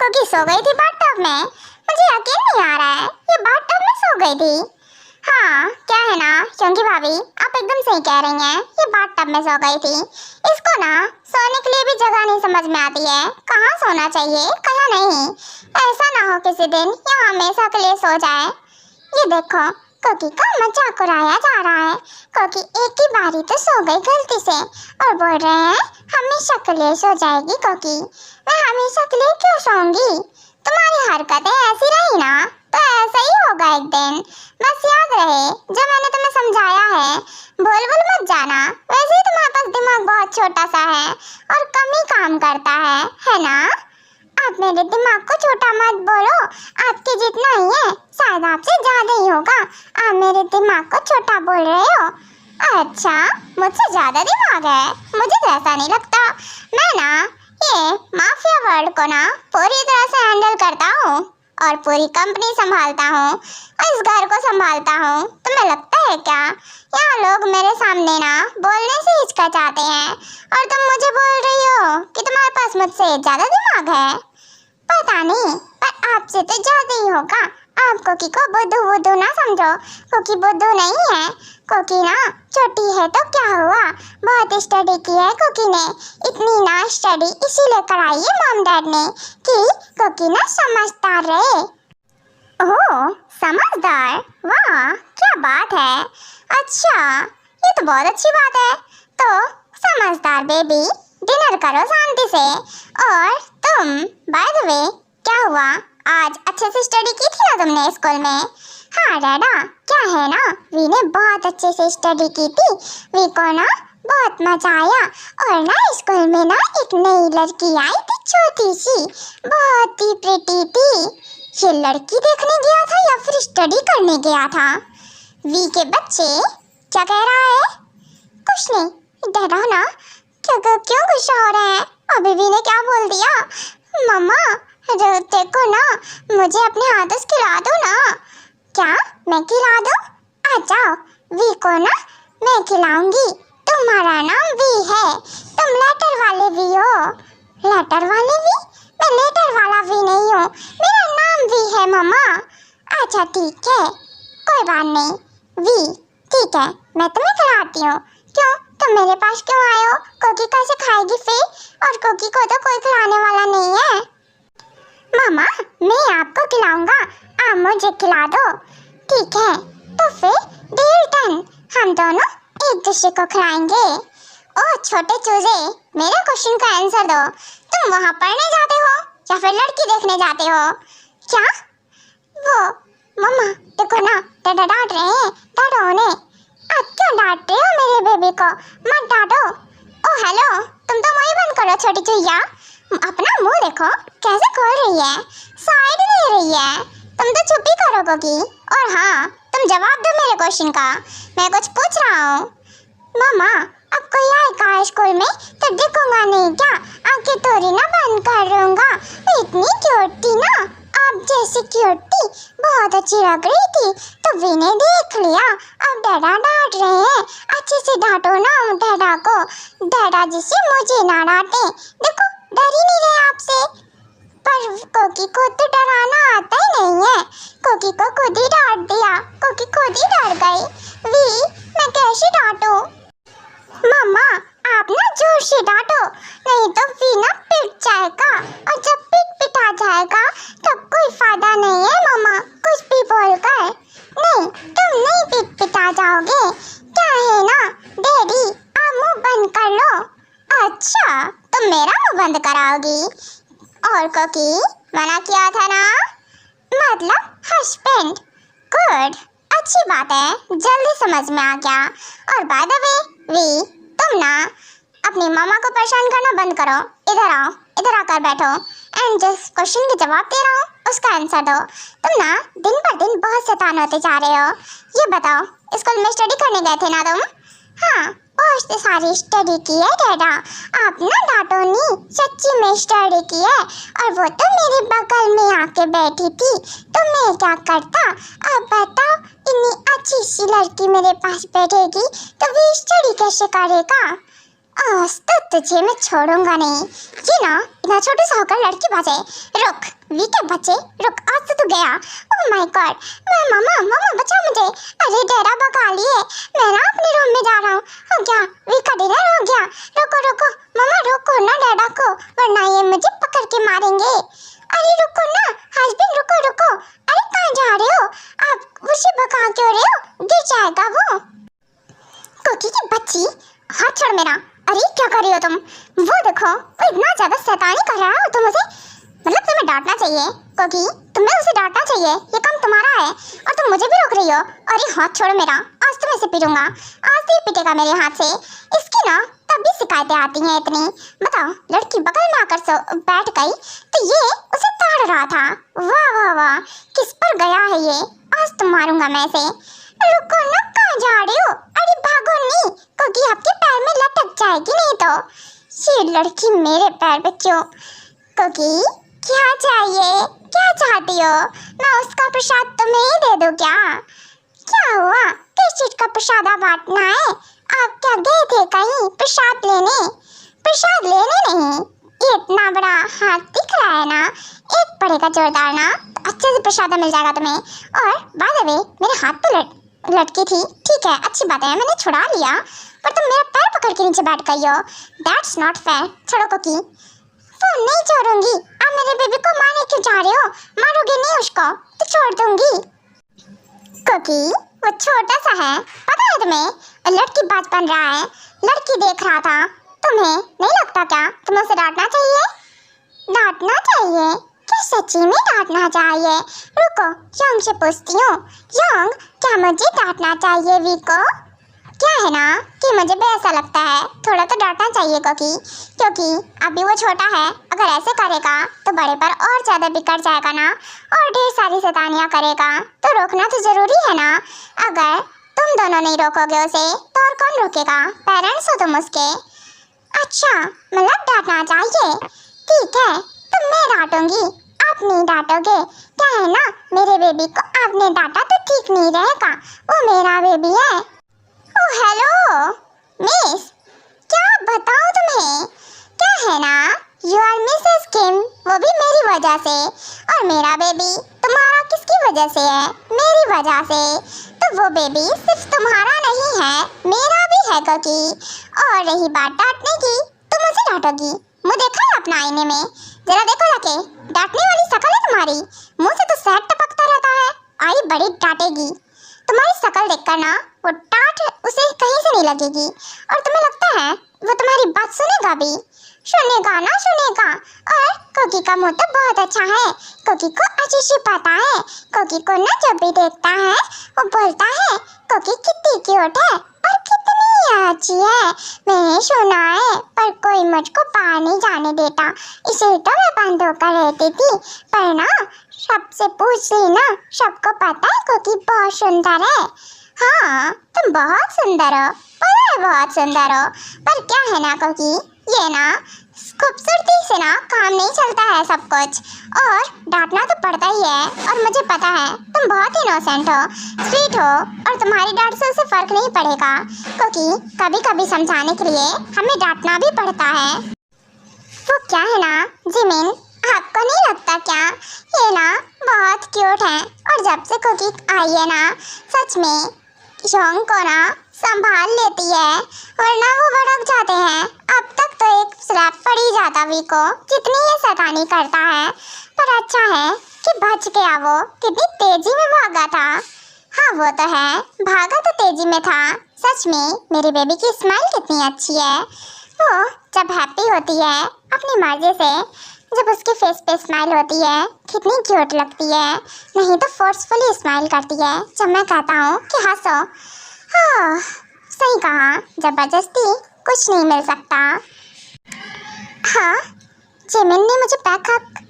कोकी सो गई थी बाथटब में। मुझे यकीन नहीं आ रहा है ये बाथटब में सो गई थी। हाँ क्या है ना चंकी भाभी, आप एकदम सही कह रही हैं, ये बाथटब में सो गई थी। इसको ना सोने के लिए भी जगह नहीं समझ में आती है, कहाँ सोना चाहिए कहाँ नहीं। ऐसा ना हो किसी दिन ये हमेशा के लिए सो जाए। ये देखो कोकी का मजाक उड़ाया जा रहा है। कोकी एक ही बारी तो सो गई गलती से और बोल रहे हैं हमेशा के लिए सो जाएगी कोकी। मैं हमेशा के लिए क्यों सोऊंगी? तुम्हारी हरकतें ऐसी रही ना तो ऐसा ही होगा एक दिन। बस याद रहे जो मैंने तुम्हें समझाया है, बोल बोल मत जाना। वैसे ही तुम्हारे पास दिमाग बहुत छोटा सा है और कम ही काम करता है ना? आप मेरे दिमाग को छोटा मत बोलो, आपके जितना ही है, शायद आपसे ज्यादा ही होगा। आप मेरे दिमाग को छोटा बोल रहे हो। अच्छा मुझसे ज्यादा दिमाग है? मुझे तो ऐसा नहीं लगता। मैं ना ये माफिया वर्ल्ड को ना पूरी तरह से हैंडल करता हूँ और पूरी कंपनी संभालता हूँ और इस घर को संभालता हूँ। तुम्हें लगता है क्या यहाँ लोग मेरे सामने ना बोलने से हिचकिचाते हैं और तुम मुझे बोल रही हो कि तुम्हारे पास मुझसे ज्यादा दिमाग है? पता नहीं पर आपसे तो ज्यादा ही होगा। आप कोकी को बुद्धू बुद्धू ना समझो, कोकी बुद्धू नहीं है। कोकी ना छोटी है तो क्या हुआ, बहुत स्टडी की है कोकी ने। इतनी ना स्टडी इसीलिए कराई है मॉम डैड ने कि कोकी ना समझदार रहे। ओह समझदार, वाह क्या बात है। अच्छा ये तो बहुत अच्छी बात है। तो समझदार बेबी डिनर करो शांति से। और तुम बाय द वे क्या हुआ, आज अच्छे से स्टडी की थी ना तुमने स्कूल में? हाँ डैडा क्या है ना, वी ने बहुत अच्छे से स्टडी की थी। वी को ना बहुत मजा आया और ना स्कूल में ना एक नई लड़की आई थी छोटी सी, बहुत ही प्रिटी थी। ये लड़की देखने गया था या फिर स्टडी करने गया था? वी के बच्चे क्या कह रहा है? कुछ नहीं डैडा ना, क्यों गुस्सा हो रहे हैं? अभी वी ने क्या बोल दिया? मम्मा देखो ना, मुझे अपने हाथों से खिला दो ना। क्या मैं खिला दूं? आ जाओ, वी को ना मैं खिलाऊंगी। तुम्हारा नाम वी है, तुम लेटर वाले वी हो। लेटर वाले वी? मैं लेटर वाला वी नहीं हूँ, मेरा नाम वी है मम्मा। अच्छा ठीक है कोई बात नहीं वी, ठीक है मैं तुम्हें खिलाती हूँ। क्यों तुम मेरे पास क्यों आए हो? कोकी कैसे खाएगी फिर? और कोकी को तो कोई खिलाने वाला नहीं है। मामा मैं आपको खिलाऊंगा, आप मुझे खिला दो। ठीक है तो फिर डील डन, हम दोनों एक दूसरे को खिलाएंगे। ओह छोटे चूजे, मेरे क्वेश्चन का आंसर दो। तुम वहाँ पढ़ने जाते हो या फिर लड़की देखने जाते हो? क्या वो मम्मा देखो ना डैडा डांट रहे हैं, डांटो उन्हें। आप क्यों डांट रहे हो मेरे बेबी को? मत डांटो। ओह हेलो तुम तो मुंह बंद करो छोटी चुईया, अपना मुंह देखो कैसे खोल रही है, साइड ले रही है। तुम तो चुप ही करोगी। और हाँ तुम जवाब दो मेरे क्वेश्चन का, मैं कुछ पूछ रहा हूँ। मामा अब कोई आएगा स्कूल में तो देखूंगा नहीं क्या? आंखें थोड़ी ना बंद कर लूंगा। इतनी क्यूट थी ना, आप जैसी क्यूट थी, बहुत अच्छी लग रही थी। तो वी ने देख लिया, अब डैडा डांट रहे हैं। अच्छे से डांटो ना डैडा को, डैडा जी से मुझे ना डांटे। देखो डर ही नहीं रहे आपसे। पर कोकी को तो डराना आता ही नहीं है, कोकी को खुद ही डांट दिया, कोकी खुद ही डर गई। वी मैं कैसे डांटूं? मम्मा आप ना जोर से डांटो, नहीं तो वी ना पिट जाएगा और जब पिटा जाएगा तब कोई फायदा नहीं है मम्मा कुछ भी बोलकर। नहीं तुम नहीं पिटा जाओगे, क्या है ना डैडी आप मुंह बंद कर लो। अच्छा तुम मेरा मुंह बंद कराओगी? और कोकी मना किया था ना, मतलब हस्बैंड। गुड अच्छी बात है, जल्दी समझ में आ गया। और बाय द वे वी तुम ना अपनी मामा को परेशान करना बंद करो। इधर आओ, इधर आकर बैठो एंड जिस क्वेश्चन के जवाब दे रहा हूँ उसका आंसर दो। तुम ना दिन पर दिन बहुत शैतान होते जा रहे हो। ये बताओ स्कूल में स्टडी करने गए थे ना तुम? हाँ बहुत सारी स्टडी की है डैडा, आप ना डांटो नहीं, सच्ची में स्टडी की है। और वो तो मेरे बगल में आके बैठी थी तो मैं क्या करता? अब बताओ इतनी अच्छी सी लड़की मेरे पास बैठेगी तो वो स्टडी कैसे करेगा? आज तो तुझे मैं छोड़ूंगा नहीं। ये ना इतना छोटे से होकर लड़की बाजे। रुक वीके बच्चे रुक, आज तो तू गया। ओह माय गॉड, मैं मम्मा मम्मा बचा मुझे। अरे डरा भगा लिए, मैं ना अपने रूम में जा रहा हूँ। हो गया वीका डिनर हो गया। रुको रुको मम्मा, रोको ना डैडा को वरना ये मुझे पकड़ के मारेंगे। अरे रुको ना हस्बैंड, रुको रुको। अरे कहाँ जा रहे हो आप, उसे भगा क्यों रहे हो, गिर जाएगा वो। कुकी की बच्ची, हाथ छोड़ मेरा। अरे क्या कर रही हो तुम, वो देखो वो इतना ज्यादा शैतानी कर रहा है। तुम उसे मतलब तुम्हें डांटना चाहिए क्योंकि तुम्हें उसे डांटना चाहिए, ये काम तुम्हारा है और तुम मुझे भी रोक रही हो। अरे हाथ छोड़ो मेरा, आज तो मैं इसे पीटूंगा, आज तो ये पीटेगा मेरे हाथ से। इसकी ना तब भी शिकायतें आती हैं इतनी। बताओ लड़की बगल में आकर बैठ गई तो ये उसे ताड़ रहा था। वाह वाह वाह, किस पर गया है ये, आज तो मारूंगा मैं इसे। रुको ना, कहाँ जा रहे हो, अरे भागो नहीं क्योंकि आपके पैर में लटक जाएगी नहीं तो। ये लड़की मेरे पैर पे क्यों, क्योंकि क्या चाहिए, क्या चाहती हो, मैं उसका प्रसाद तुम्हें ही दे दूं क्या। क्या हुआ, किस चीज का प्रसाद बांटना है, आप क्या गए थे कहीं प्रसाद लेने। प्रसाद लेने नहीं, ये इतना बड़ा हाथ दिख रहा है ना, एक पड़ेगा जोरदार ना, अच्छे से प्रसाद मिल जाएगा तुम्हें। और बाय द वे मेरे हाथ पे लटकी थी, ठीक है अच्छी बात है, मैंने छुड़ा लिया, पर तुम मेरा पैर पकड़ के नीचे बैठ गई हो, दैट्स नॉट फेयर। छोड़ो कुकी। तो नहीं छोड़ूंगी, आप मेरे बेबी को मारने क्यों जा रहे हो, मारोगे नहीं उसको तो छोड़ दूंगी। कुकी वो छोटा सा है, पता है तुम्हें, लड़की बात बन रहा है, लड़की देख रहा था, तुम्हें नहीं लगता क्या तुम्हें उसे डांटना चाहिए। डांटना चाहिए, क्या सच्ची में डांटना चाहिए। रुको यंग से पूछती हूँ, यंग क्या मुझे डांटना चाहिए वीको। क्या है ना कि मुझे भी ऐसा लगता है थोड़ा तो डांटना चाहिए क्योंकि अभी वो छोटा है, अगर ऐसे करेगा तो बड़े पर और ज़्यादा बिगड़ जाएगा ना, और ढेर सारी शैतानियाँ करेगा, तो रोकना तो ज़रूरी है ना। अगर तुम दोनों नहीं रोकोगे उसे तो और कौन रोकेगा, पेरेंट्स हो तुम उसके। अच्छा मतलब डांटना चाहिए, ठीक है तो मैं डांटूंगी, आप नहीं डांटोगे। क्या है ना, मेरे बेबी को आपने डांटा तो ठीक नहीं रहेगा, वो मेरा बेबी है। ओह हेलो मिस, क्या बताऊं तुम्हें, क्या है ना यू आर मिसेस किम, वो भी मेरी वजह से, और मेरा बेबी तुम्हारा किसकी वजह से है, मेरी वजह से। तो वो बेबी सिर्फ तुम्हारा नहीं है, मेरा भी है क्योंकि। और रही बात डांटने की, तुम मुझे डांटोगी, मुँह देखा है अपना आईने में, जरा देखो जाके, डांटने वाली शक्ल है तुम्हारी, मुंह से तो शहद टपकता रहता है, आई बड़ी डांटेगी। तुम्हारी शक्ल देखकर ना वो डांट उसे कहीं से नहीं लगेगी, और तुम्हें लगता है वो तुम्हारी बात सुनेगा भी, सुनेगा ना सुनेगा। और कोकी का मुंह तो बहुत अच्छा है, कोकी को अच्छी सी पता है, कोकी को ना जब भी देखता है वो बोलता है कोकी कितनी क्यूट है और कितनी अच्छी है, मैंने सुना है, पर कोई मुझको बाहर नहीं जाने देता, इसे तो मैं बंद होकर रहती थी, पर ना सबसे पूछ ली ना, सबको पता है कोकी बहुत सुंदर है। हाँ तुम बहुत सुंदर हो, पता है बहुत सुंदर हो, पर क्या है ना कोकी, ये ना खूबसूरती से ना काम नहीं चलता है सब कुछ, और डांटना तो पड़ता ही है। और मुझे पता है तुम बहुत इनोसेंट हो, स्वीट हो, और तुम्हारी डांट से उसे फर्क नहीं पड़ेगा, क्योंकि कभी कभी समझाने के लिए हमें डांटना भी पड़ता है। वो क्या है ना जिमिन, आपको नहीं लगता क्या ये ना बहुत क्यूट है, और जब से कुकी आई है ना सच में योंग को ना संभाल लेती है, वरना वो भड़क जाते हैं। अब तक तो एक स्लैप पड़ ही जाता वीको, जितनी ये शैतानी करता है, पर अच्छा है कि बच गया, वो कितनी तेजी में भागा था। हाँ वो तो है, भागा तो तेजी में था। सच में मेरी बेबी की स्माइल कितनी अच्छी है, वो जब हैप्पी होती है अपनी मर्जी से, जब उसके फेस पे स्माइल होती है कितनी क्यूट लगती है, नहीं तो फोर्सफुली स्माइल करती है जब मैं कहता हूँ कि हंसो। हाँ सही कहा, जबरदस्ती कुछ नहीं मिल सकता। हाँ जिमिन ने मुझे बैक हक,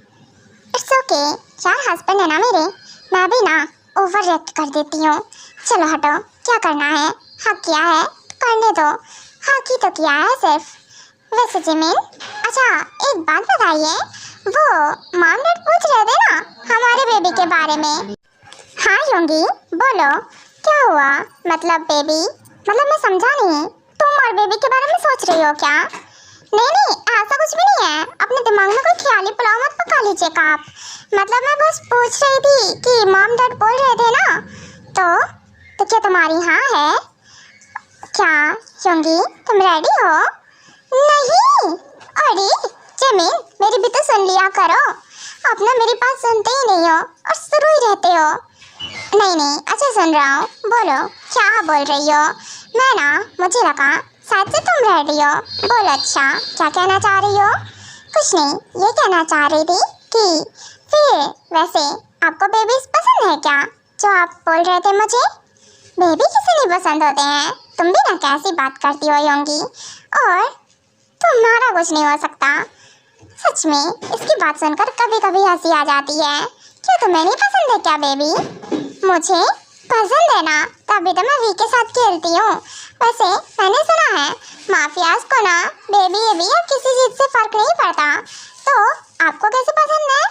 इट्स ओके यार, हस्बैंड है ना मेरे, मैं भी ना ओवर रिएक्ट कर देती हूँ। चलो हटो, क्या करना है, हक किया है करने दो, हक ही तो किया है सिर्फ। वैसे जिमिन, अच्छा एक बात बताइए, वो मॉम डैड पूछ रहे थे ना हमारे बेबी के बारे में। हाँ योंगी बोलो, क्या हुआ, मतलब बेबी, मतलब मैं समझा नहीं, तो तुम और बेबी के बारे में सोच रही हो क्या? नहीं नहीं, ऐसा कुछ भी नहीं है। अपने दिमाग में कोई ख्याली पुलाव मत पका लीजिएगा आप। मतलब मैं बस पूछ रही थी कि मॉम डैड बोल रहे थे ना, तो क्या तुम्हारी हाँ है? क्या योंगी, तुम रेडी हो? नहीं, अरे जमीन, मेरी भी तो सुन लिया करो। अपना मेरी बात सुनते ही नहीं हो और शुरू ही रहते हो। नहीं नहीं, अच्छा सुन रहा हूँ, बोलो क्या बोल रही हो? मैं ना, मुझे लगा शायद से तुम रेडी हो। बोलो अच्छा, क्या कहना चाह रही हो? कुछ नहीं, ये कहना चाह रही थी कि फिर वैसे आपको बेबीज पसंद है क्या, जो आप बोल रहे थे मुझे? बेबी किसे नहीं पसंद होते हैं? तुम भी ना कैसी बात करती हो योंगी, और तुम्हारा कुछ नहीं हो सकता। सच में इसकी बात सुनकर कभी कभी हंसी आ जाती है। क्या तुम्हें नहीं पसंद है क्या बेबी? मुझे पसंद है ना, तभी तो मैं वी के साथ खेलती हूँ। वैसे मैंने सुना है माफियाज को ना बेबी या किसी चीज से फर्क नहीं पड़ता। तो आपको कैसे पसंद है?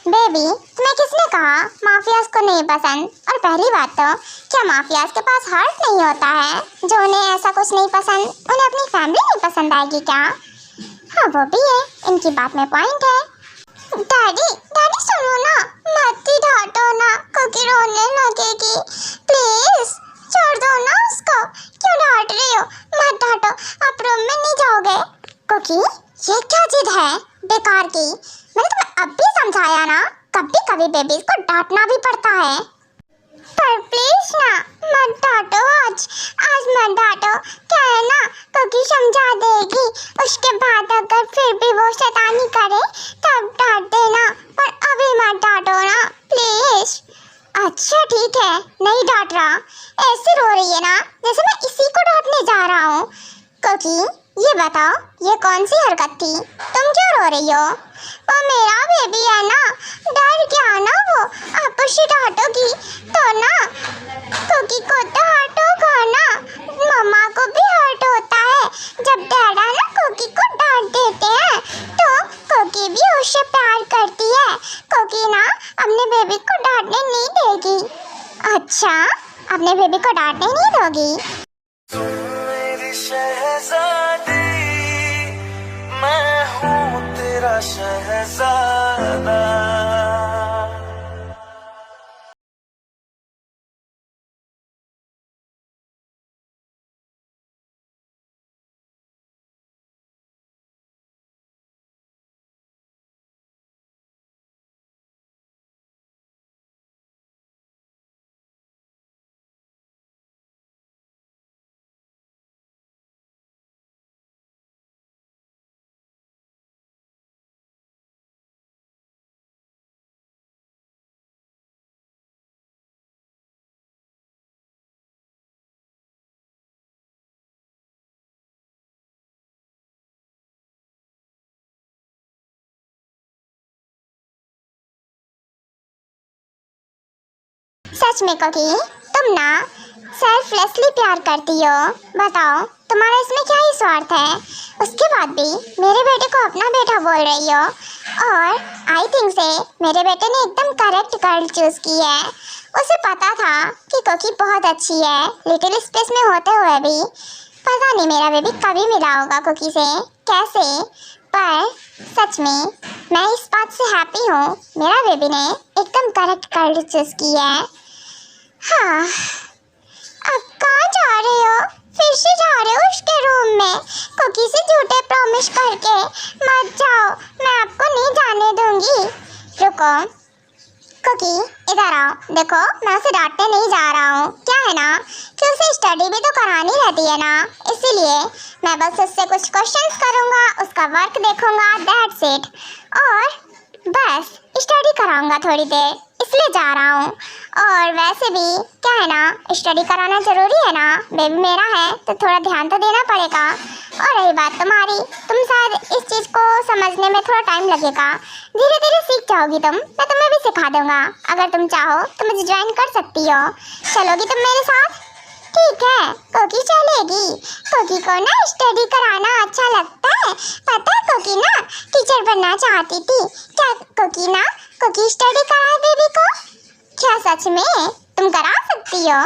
बेबी, तुम्हें किसने कहा माफियाज को नहीं पसंद? और पहली बात तो क्या माफियाज के पास हार्ट नहीं होता है जो उन्हें ऐसा कुछ नहीं पसंद? उन्हें अपनी फैमिली नहीं पसंद आएगी क्या? हाँ वो भी है, इनकी बात में पॉइंट है। डैडी डैडी सुनो ना, मत ही डांटो ना, कुकी रोने लगेगी। प्लीज छोड़ दो ना उसको। क्यों डांट रही हो? मत डांटो, आप रूम में नहीं जाओगे। कुकी, ये क्या जिद है बेकार की? मैंने तुम्हें अब भी समझाया ना, कभी कभी बेबीज को डांटना भी पड़ता है। पर प्लीज ना, मत डांटो आज मत डांटो। क्या है ना, कुकी समझा देगी। उसके बाद अगर फिर भी वो शैतानी करे तब डांट देना, पर अभी मत डांटो ना प्लीज। अच्छा ठीक है, नहीं डांट रहा। ऐसे रो रही है ना जैसे मैं इसी को डांटने जा रहा हूँ। कुकी, ये बताओ, ये कौन सी हरकत थी? तुम क्यों रो रही हो? वो मेरा बेबी है ना, डर गया ना वो। आप उसे डांटोगी तो ना कुकी को तो हर्ट होगा ना, मम्मा को भी हर्ट होता है जब डैडा ना कुकी को डांट देते हैं। तो कुकी भी उसे प्यार करती है। कुकी ना अपने बेबी को डांटने नहीं देगी। अच्छा, अपने बेबी को डांटने नहीं दोगी? मेरी शहजादी, मैं हूँ तेरा शहजादा। सच में कुकी, तुम ना सेल्फलेसली प्यार करती हो। बताओ तुम्हारा इसमें क्या ही स्वार्थ है? उसके बाद भी मेरे बेटे को अपना बेटा बोल रही हो। और आई थिंक से मेरे बेटे ने एकदम करेक्ट गर्ल चूज की है। उसे पता था कि कुकी बहुत अच्छी है, लिटिल स्पेस में होते हुए भी। पता नहीं मेरा बेबी कभी मिला होगा कुकी से, कैसे, पर सच में मैं इस बात से हैप्पी हूँ, मेरा बेबी ने एकदम करेक्ट गर्ल चूज की है। हाँ, अब कहाँ जा रहे हो? फिर से जा रहे हो उसके रूम में? कुकी से झूठे प्रॉमिस करके मत जाओ, मैं आपको नहीं जाने दूंगी। रुको कुकी, इधर आओ। देखो मैं उसे डांटने नहीं जा रहा हूँ। क्या है ना कि उसे स्टडी भी तो करानी रहती है ना, इसीलिए मैं बस उससे कुछ क्वेश्चंस करूँगा, उसका वर्क देखूँगा, दैट्स इट। और बस स्टडी कराऊँगा थोड़ी देर, इसलिए जा रहा हूँ। और वैसे भी क्या है ना, स्टडी कराना ज़रूरी है ना, बेबी मेरा है तो थोड़ा ध्यान तो देना पड़ेगा। और रही बात तुम्हारी, तुम शायद इस चीज़ को समझने में थोड़ा टाइम लगेगा, धीरे धीरे सीख जाओगी तुम। मैं तुम्हें भी सिखा दूँगा, अगर तुम चाहो तो मुझे ज्वाइन कर सकती हो। चलोगी तुम मेरे साथ? ठीक है, कुकी चलेगी। कुकी को ना स्टडी कराना अच्छा लगता है। पता है कुकी ना टीचर बनना चाहती थी। क्या कुकी स्टडी कराए बेबी को? क्या सच में तुम करा सकती हो?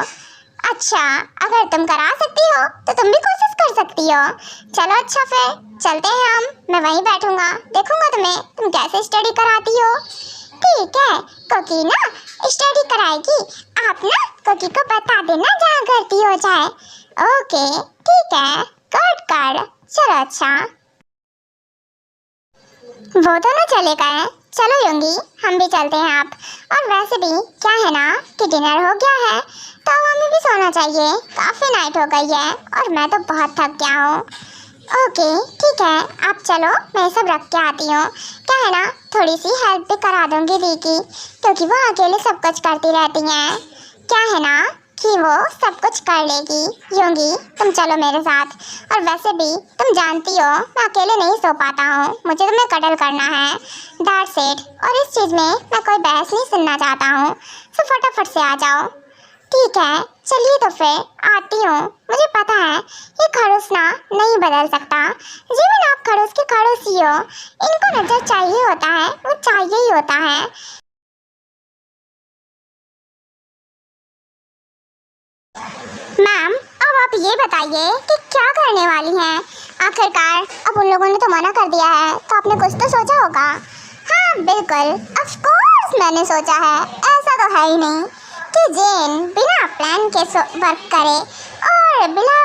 अच्छा, अगर तुम करा सकती हो तो तुम भी कोशिश कर सकती हो। चलो अच्छा फिर चलते हैं हम। मैं वहीं बैठूंगा, देखूंगा तुम्हें तुम कैसे स्टडी कराती हो। ठीक है, कोकी ना स्टडी कराएगी, आप ना कोकी को बता देना जहाँ गलती हो जाए। ओके ठीक है, गुड गर्ल। चलो अच्छा, वो तो ना चले गए। चलो योंगी, हम भी चलते हैं अब। और वैसे भी क्या है ना कि डिनर हो गया है तो हमें भी सोना चाहिए, काफ़ी नाइट हो गई है और मैं तो बहुत थक गया हूँ। ओके ठीक है, आप चलो, मैं सब रख के आती हूँ। क्या है ना, थोड़ी सी हेल्प भी करा दूँगी दी की, क्योंकि वो अकेले सब कुछ करती रहती हैं। क्या है ना कि वो सब कुछ कर लेगी। योंगी तुम चलो मेरे साथ। और वैसे भी तुम जानती हो मैं अकेले नहीं सो पाता हूँ, मुझे तुम्हें कटल करना है, दैट्स इट। और इस चीज़ में मैं कोई बहस नहीं सुनना चाहता हूँ, तो फटाफट से आ जाओ। ठीक है चलिए तो फिर आती हूँ। मुझे पता है ये खड़ूस ना नहीं बदल सकता, जीवन आप खड़ूस के खड़ूस ही हो। इनको ना जो चाहिए होता है वो चाहिए ही होता है। मैम अब आप ये बताइए कि क्या करने वाली हैं। आखिरकार अब उन लोगों ने तो मना कर दिया है तो आपने कुछ तो सोचा होगा। हाँ बिल्कुल, ऑफ कोर्स मैंने सोचा है। ऐसा तो है ही नहीं कि जेन बिना प्लान के वर्क करे, और बिना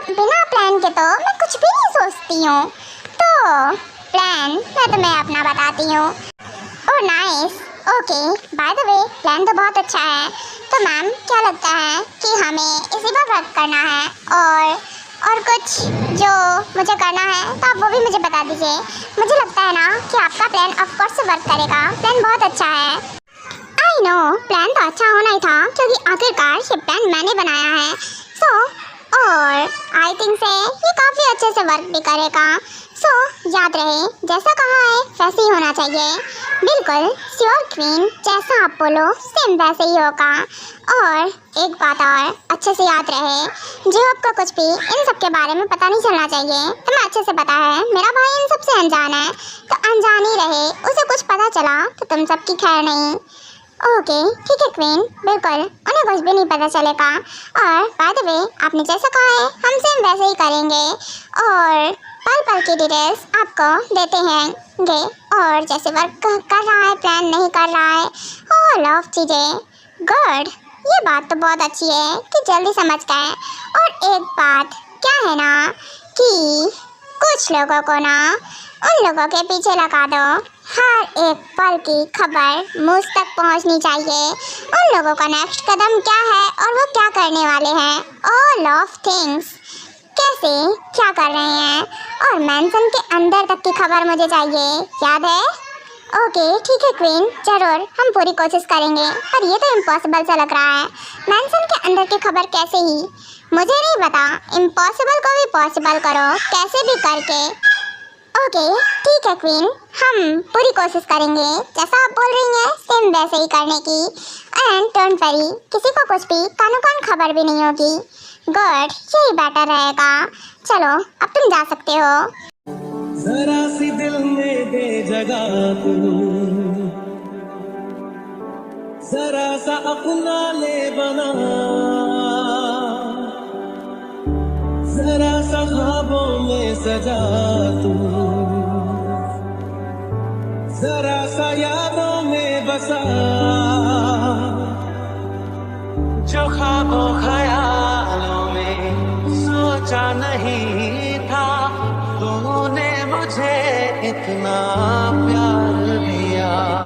प्लान के तो मैं कुछ भी नहीं सोचती हूँ। तो प्लान मैं तुम्हें अपना बताती हूँ। Oh nice, okay by the way plan तो बहुत अच्छा है। तो मैम क्या लगता है कि हमें इसी पर वर्क करना है, और कुछ जो मुझे करना है तो आप वो भी मुझे बता दीजिए। मुझे लगता है ना कि आपका प्लान ऑफ कोर्स वर्क करेगा, प्लान बहुत अच्छा है। आई नो प्लान तो अच्छा होना ही था, क्योंकि आखिरकार ये प्लान मैंने बनाया है। और आई थिंक से ये काफ़ी अच्छे से वर्क भी करेगा। याद रहे जैसा कहा है वैसे ही होना चाहिए। बिल्कुल श्योर क्वीन, जैसा आप बोलो सेम वैसे ही होगा। और एक बात और अच्छे से याद रहे, जो आपको कुछ भी इन सब के बारे में पता नहीं चलना चाहिए। तुम्हें अच्छे से पता है मेरा भाई इन सब से अनजान है, तो अनजान ही रहे। उसे कुछ पता चला तो तुम सबकी खैर नहीं। ओके ठीक है क्वीन, बिल्कुल उन्हें कुछ भी नहीं पता चलेगा। और बाय द वे आपने जैसा कहा है हम सेम वैसे ही करेंगे, और पल पल की डिटेल्स आपको देते हैंगे। और जैसे वर्क कर रहा है, प्लान नहीं कर रहा है, ऑल ऑफ चीज़ें गुड। ये बात तो बहुत अच्छी है कि जल्दी समझ गए। और एक बात क्या है ना कि कुछ लोगों को ना उन लोगों के पीछे लगा दो। हर एक पल की खबर मुझ तक पहुंचनी चाहिए। उन लोगों का नेक्स्ट कदम क्या है और वो क्या करने वाले हैं, ऑल ऑफ थिंग्स, कैसे क्या कर रहे हैं, और मैंसन के अंदर तक की खबर मुझे चाहिए, याद है? ओके ठीक है क्वीन, ज़रूर हम पूरी कोशिश करेंगे। पर ये तो इम्पॉसिबल सा लग रहा है। मैंसन के अंदर की खबर कैसे ही, मुझे नहीं पता। इम्पॉसिबल को भी पॉसिबल करो कैसे भी करके। ओके ठीक है क्वीन, हम पूरी कोशिश करेंगे जैसा आप बोल रही हैं सेम वैसे ही करने की। एंड डोंट वरी, किसी को कुछ भी कानो कान खबर भी नहीं होगी। गुड, यही बेटर रहेगा। चलो अब तुम जा सकते हो। जरा सी दिल में दे जगह तू, जरा सा अपना ले बना, जरा सा ख्वाबों में सजा तू, जरा सा यादों में बसा, जो ख्वाबों ख्यालों में सोचा नहीं था, तूने मुझे इतना प्यार